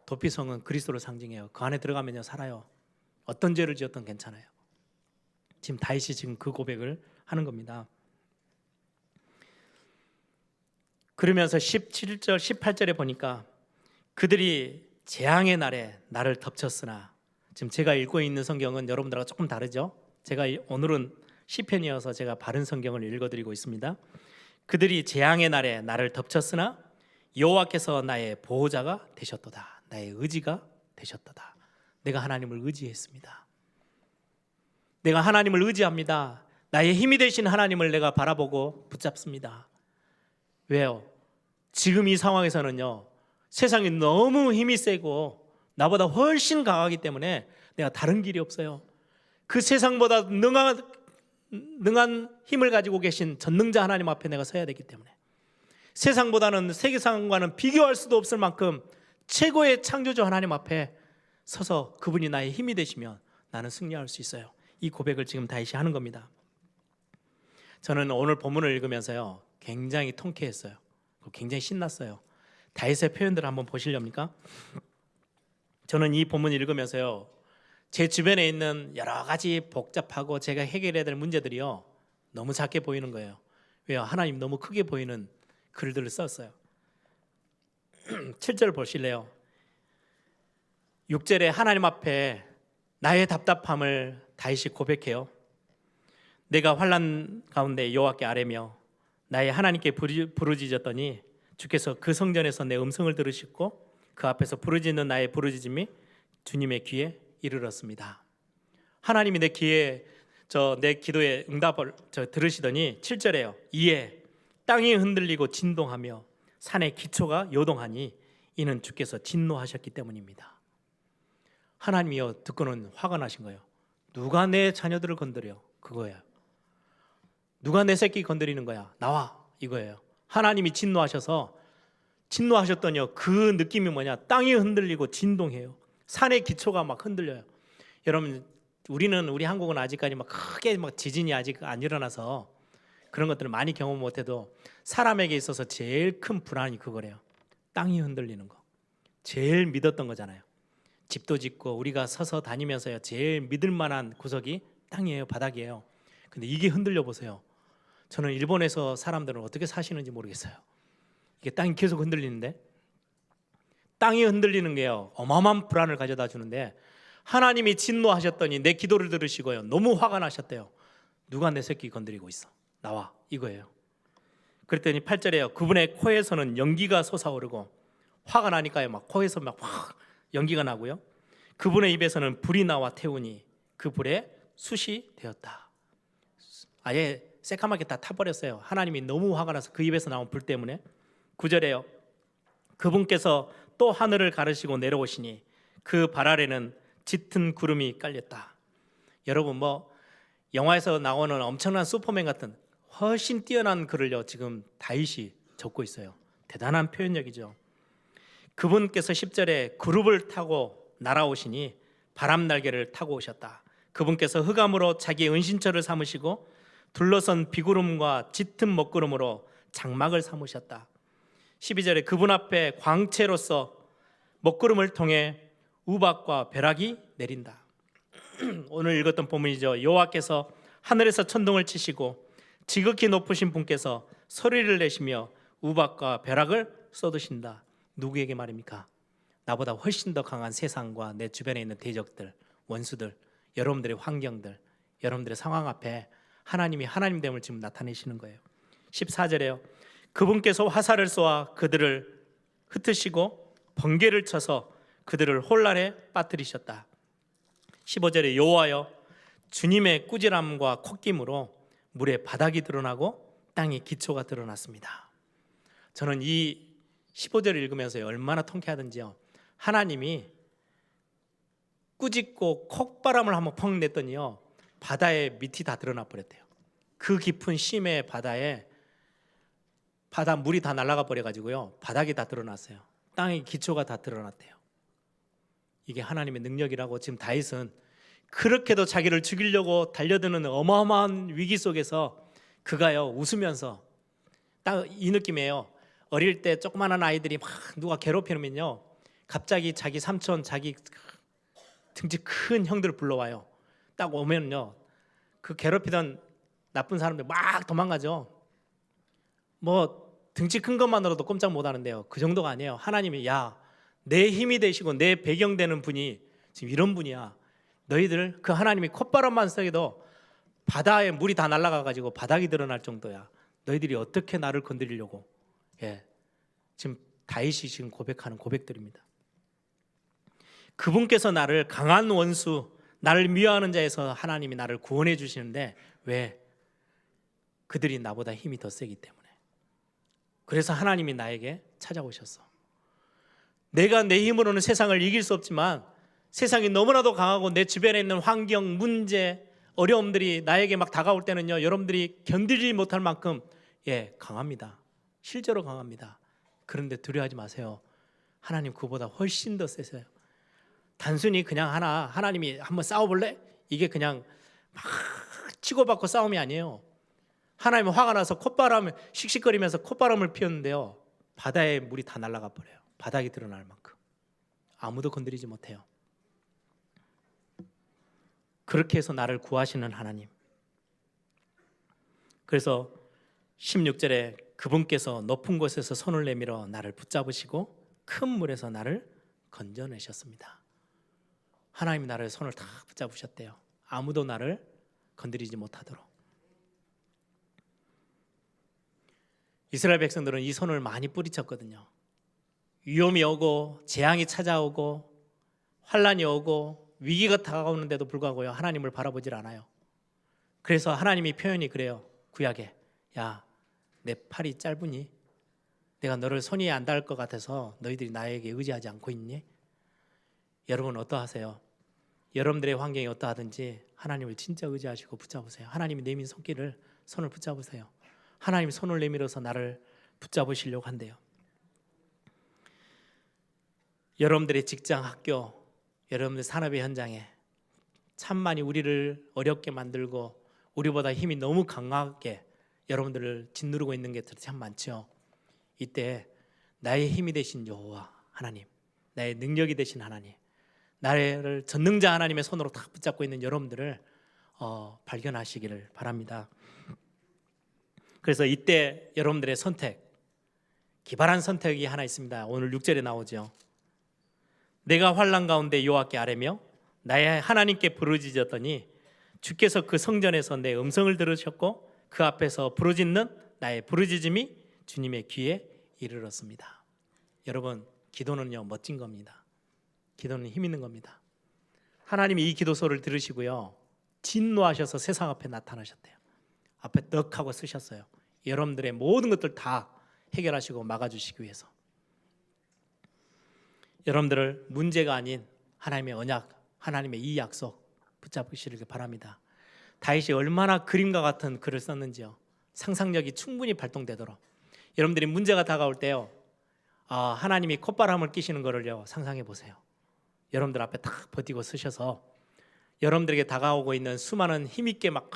도피성은 그리스도를 상징해요. 그 안에 들어가면요 살아요. 어떤 죄를 지었든 괜찮아요. 지금 다윗이 지금 그 고백을 하는 겁니다. 그러면서 17절 18절에 보니까 그들이 재앙의 날에 나를 덮쳤으나, 지금 제가 읽고 있는 성경은 여러분들하고 조금 다르죠. 제가 오늘은 시편이어서 제가 바른 성경을 읽어드리고 있습니다. 그들이 재앙의 날에 나를 덮쳤으나 여호와께서 나의 보호자가 되셨도다. 나의 의지가 되셨도다. 내가 하나님을 의지했습니다. 내가 하나님을 의지합니다. 나의 힘이 되신 하나님을 내가 바라보고 붙잡습니다. 왜요? 지금 이 상황에서는요 세상이 너무 힘이 세고 나보다 훨씬 강하기 때문에 내가 다른 길이 없어요. 그 세상보다 능한 힘을 가지고 계신 전능자 하나님 앞에 내가 서야 되기 때문에, 세상보다는 세계상과는 비교할 수도 없을 만큼 최고의 창조주 하나님 앞에 서서 그분이 나의 힘이 되시면 나는 승리할 수 있어요. 이 고백을 지금 다윗이 하는 겁니다. 저는 오늘 본문을 읽으면서요 굉장히 통쾌했어요. 굉장히 신났어요. 다윗의 표현들을 한번 보시렵니까? 저는 이 본문 읽으면서요 제 주변에 있는 여러 가지 복잡하고 제가 해결해야 될 문제들이요 너무 작게 보이는 거예요. 왜요? 하나님 너무 크게 보이는 글들을 썼어요. 7절 보실래요? 6절에 하나님 앞에 나의 답답함을 다윗이 고백해요. 내가 환난 가운데 여호와께 아뢰며 나의 하나님께 부르짖었더니 주께서 그 성전에서 내 음성을 들으시고 그 앞에서 부르짖는 나의 부르짖음이 주님의 귀에 이르렀습니다. 하나님이 내 기도의 응답을 들으시더니 7절에요. 이에 땅이 흔들리고 진동하며 산의 기초가 요동하니 이는 주께서 진노하셨기 때문입니다. 하나님이요 듣고는 화가 나신 거예요. 누가 내 자녀들을 건드려? 그거예요. 누가 내 새끼 건드리는 거야? 나와, 이거예요. 하나님이 진노하셨더니요 그 느낌이 뭐냐? 땅이 흔들리고 진동해요. 산의 기초가 막 흔들려요. 여러분, 우리 한국은 아직까지 막 크게 지진이 아직 안 일어나서 그런 것들을 많이 경험 못해도 사람에게 있어서 제일 큰 불안이 그거래요. 땅이 흔들리는 거. 제일 믿었던 거잖아요. 집도 짓고 우리가 서서 다니면서요 제일 믿을 만한 구석이 땅이에요, 바닥이에요. 근데 이게 흔들려 보세요. 저는 일본에서 사람들은 어떻게 사시는지 모르겠어요. 이게 땅이 계속 흔들리는데, 땅이 흔들리는 게요 어마어마한 불안을 가져다 주는데, 하나님이 진노하셨더니 내 기도를 들으시고요 너무 화가 나셨대요. 누가 내 새끼 건드리고 있어? 나와, 이거예요. 그랬더니 8절에요 그분의 코에서는 연기가 솟아오르고, 화가 나니까요 막 코에서 막 확 연기가 나고요, 그분의 입에서는 불이 나와 태우니 그 불에 숯이 되었다. 아예 새까맣게 다 타버렸어요. 하나님이 너무 화가 나서 그 입에서 나온 불 때문에. 9절에요 그분께서 또 하늘을 가르시고 내려오시니 그 발 아래는 짙은 구름이 깔렸다. 여러분, 영화에서 나오는 엄청난 슈퍼맨 같은 훨씬 뛰어난 글을요 지금 다윗이 적고 있어요. 대단한 표현력이죠. 그분께서 10절에 그룹을 타고 날아오시니 바람 날개를 타고 오셨다. 그분께서 흑암으로 자기의 은신처를 삼으시고 둘러선 비구름과 짙은 먹구름으로 장막을 삼으셨다. 12절에 그분 앞에 광채로서 먹구름을 통해 우박과 벼락이 내린다. 오늘 읽었던 본문이죠. 여호와께서 하늘에서 천둥을 치시고 지극히 높으신 분께서 소리를 내시며 우박과 벼락을 쏟으신다. 누구에게 말입니까? 나보다 훨씬 더 강한 세상과 내 주변에 있는 대적들, 원수들, 여러분들의 환경들, 여러분들의 상황 앞에 하나님이 하나님됨을 지금 나타내시는 거예요. 14절에요. 그분께서 화살을 쏘아 그들을 흩으시고 번개를 쳐서 그들을 혼란에 빠뜨리셨다. 15절에 여호와여 주님의 꾸지람과 콧김으로 물의 바닥이 드러나고 땅의 기초가 드러났습니다. 저는 이 15절을 읽으면서 얼마나 통쾌하던지요. 하나님이 꾸짖고 콧바람을 한번 펑 냈더니요, 바다의 밑이 다 드러나 버렸대요. 그 깊은 심해 바다에 바다 물이 다 날아가 버려가지고요, 바닥이 다 드러났어요. 땅의 기초가 다 드러났대요. 이게 하나님의 능력이라고. 지금 다윗은 그렇게도 자기를 죽이려고 달려드는 어마어마한 위기 속에서 그가요 웃으면서, 딱 이 느낌이에요. 어릴 때 조그마한 아이들이 막 누가 괴롭히면요, 갑자기 자기 삼촌, 자기 등치 큰 형들을 불러와요. 딱 오면요, 그 괴롭히던 나쁜 사람들 막 도망가죠. 뭐 등치 큰 것만으로도 꼼짝 못 하는데요, 그 정도가 아니에요. 하나님이 야, 내 힘이 되시고 내 배경 되는 분이 지금 이런 분이야. 너희들 그 하나님이 콧바람만 쐬도 바다에 물이 다 날아가 가지고 바닥이 드러날 정도야. 너희들이 어떻게 나를 건드리려고. 지금 다윗이 지금 고백하는 고백들입니다. 그분께서 나를 강한 원수, 나를 미워하는 자에서 하나님이 나를 구원해 주시는데, 왜? 그들이 나보다 힘이 더 세기 때문에. 그래서 하나님이 나에게 찾아오셨어. 내가 내 힘으로는 세상을 이길 수 없지만 세상이 너무나도 강하고 내 주변에 있는 환경, 문제, 어려움들이 나에게 막 다가올 때는요, 여러분들이 견디지 못할 만큼 강합니다. 실제로 강합니다. 그런데 두려워하지 마세요. 하나님 그보다 훨씬 더 세세요. 단순히 그냥 하나님이 한번 싸워볼래? 이게 그냥 막 치고받고 싸움이 아니에요. 하나님은 화가 나서 콧바람을 씩씩거리면서 콧바람을 피웠는데요, 바다에 물이 다 날아가 버려요. 바닥이 드러날 만큼. 아무도 건드리지 못해요. 그렇게 해서 나를 구하시는 하나님. 그래서 16절에 그분께서 높은 곳에서 손을 내밀어 나를 붙잡으시고 큰 물에서 나를 건져내셨습니다. 하나님이 나를 손을 다 붙잡으셨대요. 아무도 나를 건드리지 못하도록. 이스라엘 백성들은 이 손을 많이 뿌리쳤거든요. 위험이 오고 재앙이 찾아오고 환란이 오고 위기가 다가오는데도 불구하고요, 하나님을 바라보질 않아요. 그래서 하나님이 표현이 그래요. 구약에, 야, 내 팔이 짧으니? 내가 너를 손이 안 닿을 것 같아서 너희들이 나에게 의지하지 않고 있니? 여러분 어떠하세요? 여러분들의 환경이 어떠하든지 하나님을 진짜 의지하시고 붙잡으세요. 하나님이 내민 손을 붙잡으세요. 하나님이 손을 내밀어서 나를 붙잡으시려고 한대요. 여러분들의 직장, 학교, 여러분들 산업의 현장에 참 많이 우리를 어렵게 만들고 우리보다 힘이 너무 강하게 여러분들을 짓누르고 있는 게 참 많죠. 이때 나의 힘이 되신 여호와 하나님, 나의 능력이 되신 하나님, 나를 전능자 하나님의 손으로 딱 붙잡고 있는 여러분들을 발견하시기를 바랍니다. 그래서 이때 여러분들의 선택, 기발한 선택이 하나 있습니다. 오늘 6절에 나오죠. 내가 환난 가운데 여호와께 아뢰며 나의 하나님께 부르짖었더니 주께서 그 성전에서 내 음성을 들으셨고 그 앞에서 부르짖는 나의 부르짖음이 주님의 귀에 이르렀습니다. 여러분, 기도는요 멋진 겁니다. 기도는 힘 있는 겁니다. 하나님이 이 기도소를 들으시고요, 진노하셔서 세상 앞에 나타나셨대요. 앞에 떡 하고 쓰셨어요. 여러분들의 모든 것들 다 해결하시고 막아주시기 위해서. 여러분들을 문제가 아닌 하나님의 언약, 하나님의 이 약속 붙잡으시길 바랍니다. 다윗이 얼마나 그림과 같은 글을 썼는지요. 상상력이 충분히 발동되도록. 여러분들이 문제가 다가올 때요, 하나님이 콧바람을 끼시는 거를요 상상해 보세요. 여러분들 앞에 딱 버티고 쓰셔서 여러분들에게 다가오고 있는 수많은 힘있게 막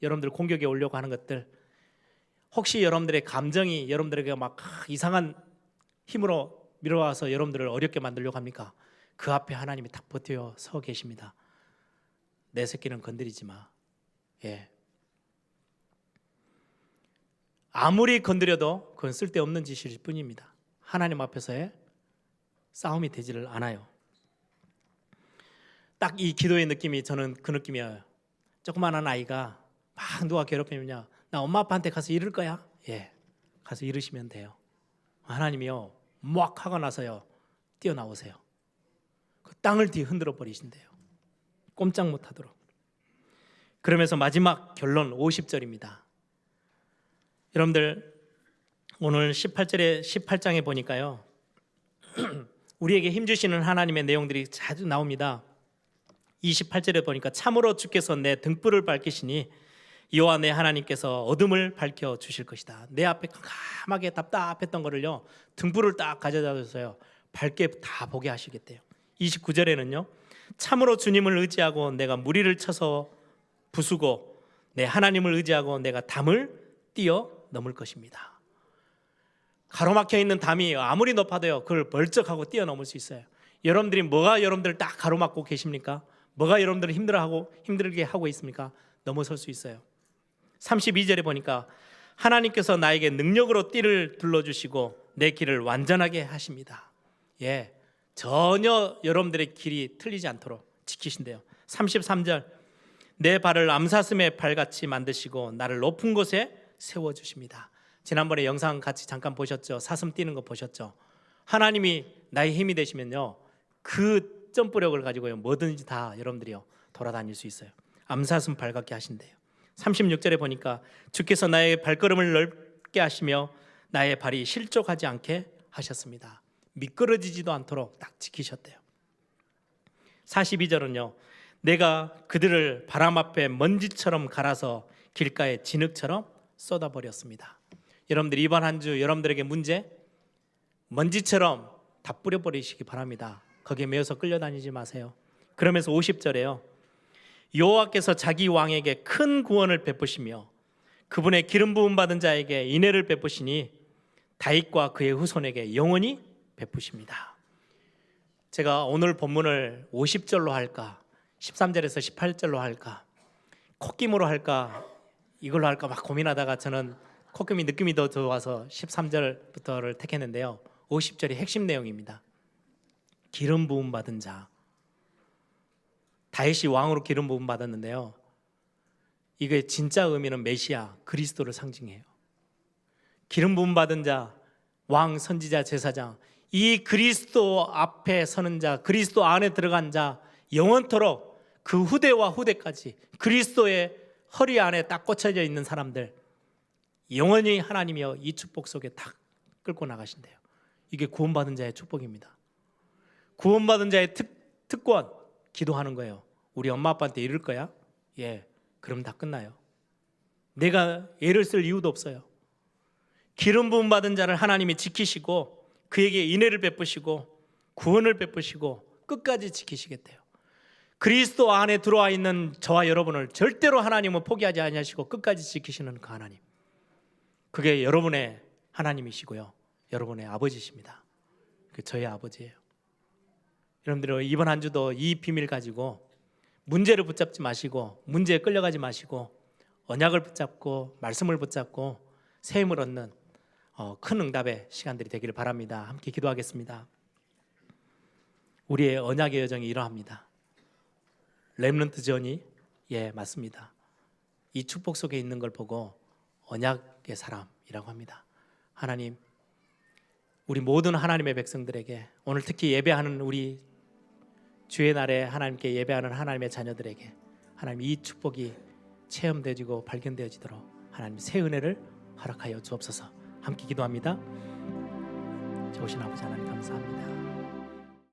여러분들 공격에 오려고 하는 것들, 혹시 여러분들의 감정이 여러분들에게 막 이상한 힘으로 밀어와서 여러분들을 어렵게 만들려고 합니까? 그 앞에 하나님이 딱 버텨 서 계십니다. 내 새끼는 건드리지 마. 예. 아무리 건드려도 그건 쓸데없는 짓일 뿐입니다. 하나님 앞에서의 싸움이 되지를 않아요. 딱 이 기도의 느낌이 저는 그 느낌이에요. 조그마한 아이가 막 누가 괴롭히면요, 나 엄마 아빠한테 가서 이럴 거야. 예, 가서 이러시면 돼요. 하나님이요 막 화가 나서요 뛰어나오세요. 그 땅을 뒤 흔들어 버리신대요. 꼼짝 못하도록. 그러면서 마지막 결론 50절입니다. 여러분들 오늘 18장에 보니까요 우리에게 힘주시는 하나님의 내용들이 자주 나옵니다. 28절에 보니까 참으로 주께서 내 등불을 밝히시니 이와 내 하나님께서 어둠을 밝혀 주실 것이다. 내 앞에 깜깜하게 답답했던 거를요 등불을 딱 가져다 줘서요 밝게 다 보게 하시겠대요. 29절에는요 참으로 주님을 의지하고 내가 무리를 쳐서 부수고 내 하나님을 의지하고 내가 담을 뛰어넘을 것입니다. 가로막혀 있는 담이 아무리 높아도요 그걸 벌쩍하고 뛰어넘을 수 있어요. 여러분들이 뭐가 여러분들을 딱 가로막고 계십니까? 뭐가 여러분들을 힘들게 하고 있습니까? 넘어설 수 있어요. 32절에 보니까 하나님께서 나에게 능력으로 띠를 둘러주시고 내 길을 완전하게 하십니다. 예, 전혀 여러분들의 길이 틀리지 않도록 지키신대요. 33절 내 발을 암사슴의 발같이 만드시고 나를 높은 곳에 세워주십니다. 지난번에 영상 같이 잠깐 보셨죠? 사슴 뛰는 거 보셨죠? 하나님이 나의 힘이 되시면요 그 점프력을 가지고요 뭐든지 다 여러분들이요 돌아다닐 수 있어요. 암사슴 발같게 하신대요. 36절에 보니까 주께서 나의 발걸음을 넓게 하시며 나의 발이 실족하지 않게 하셨습니다. 미끄러지지도 않도록 딱 지키셨대요. 42절은요 내가 그들을 바람 앞에 먼지처럼 갈아서 길가에 진흙처럼 쏟아버렸습니다. 여러분들 이번 한 주 여러분들에게 문제 먼지처럼 다 뿌려버리시기 바랍니다. 거기에 매여서 끌려다니지 마세요. 그러면서 50절에요 여호와께서 자기 왕에게 큰 구원을 베푸시며 그분의 기름 부음 받은 자에게 인애를 베푸시니 다윗과 그의 후손에게 영원히 베푸십니다. 제가 오늘 본문을 50절로 할까 13절에서 18절로 할까 콧김으로 할까 이걸로 할까 막 고민하다가 저는 콧김이 느낌이 더 좋아서 13절부터를 택했는데요 50절이 핵심 내용입니다. 기름 부음 받은 자. 다윗이 왕으로 기름 부음 받았는데요 이게 진짜 의미는 메시아 그리스도를 상징해요. 기름 부음 받은 자, 왕, 선지자, 제사장, 이 그리스도 앞에 서는 자, 그리스도 안에 들어간 자, 영원토록 그 후대와 후대까지 그리스도의 허리 안에 딱 꽂혀져 있는 사람들 영원히 하나님이여 이 축복 속에 딱 끌고 나가신대요. 이게 구원받은 자의 축복입니다. 구원받은 자의 특권 기도하는 거예요. 우리 엄마 아빠한테 이럴 거야? 예, 그럼 다 끝나요. 내가 애를 쓸 이유도 없어요. 기름 부음 받은 자를 하나님이 지키시고 그에게 인애를 베푸시고 구원을 베푸시고 끝까지 지키시겠대요. 그리스도 안에 들어와 있는 저와 여러분을 절대로 하나님은 포기하지 아니하시고 끝까지 지키시는 그 하나님, 그게 여러분의 하나님이시고요 여러분의 아버지십니다. 그 저의 아버지예요. 여러분들 이번 한 주도 이 비밀 가지고 문제를 붙잡지 마시고 문제에 끌려가지 마시고 언약을 붙잡고 말씀을 붙잡고 새 힘을 얻는 큰 응답의 시간들이 되기를 바랍니다. 함께 기도하겠습니다. 우리의 언약의 여정이 이러합니다. 렘넌트 전이 맞습니다. 이 축복 속에 있는 걸 보고 언약의 사람이라고 합니다. 하나님, 우리 모든 하나님의 백성들에게 오늘 특히 예배하는 우리 주의 날에 하나님께 예배하는 하나님의 자녀들에게 하나님 이 축복이 체험되어지고 발견되어지도록 하나님 새 은혜를 허락하여 주옵소서. 함께 기도합니다. 좋으신 아버지 하나님 감사합니다.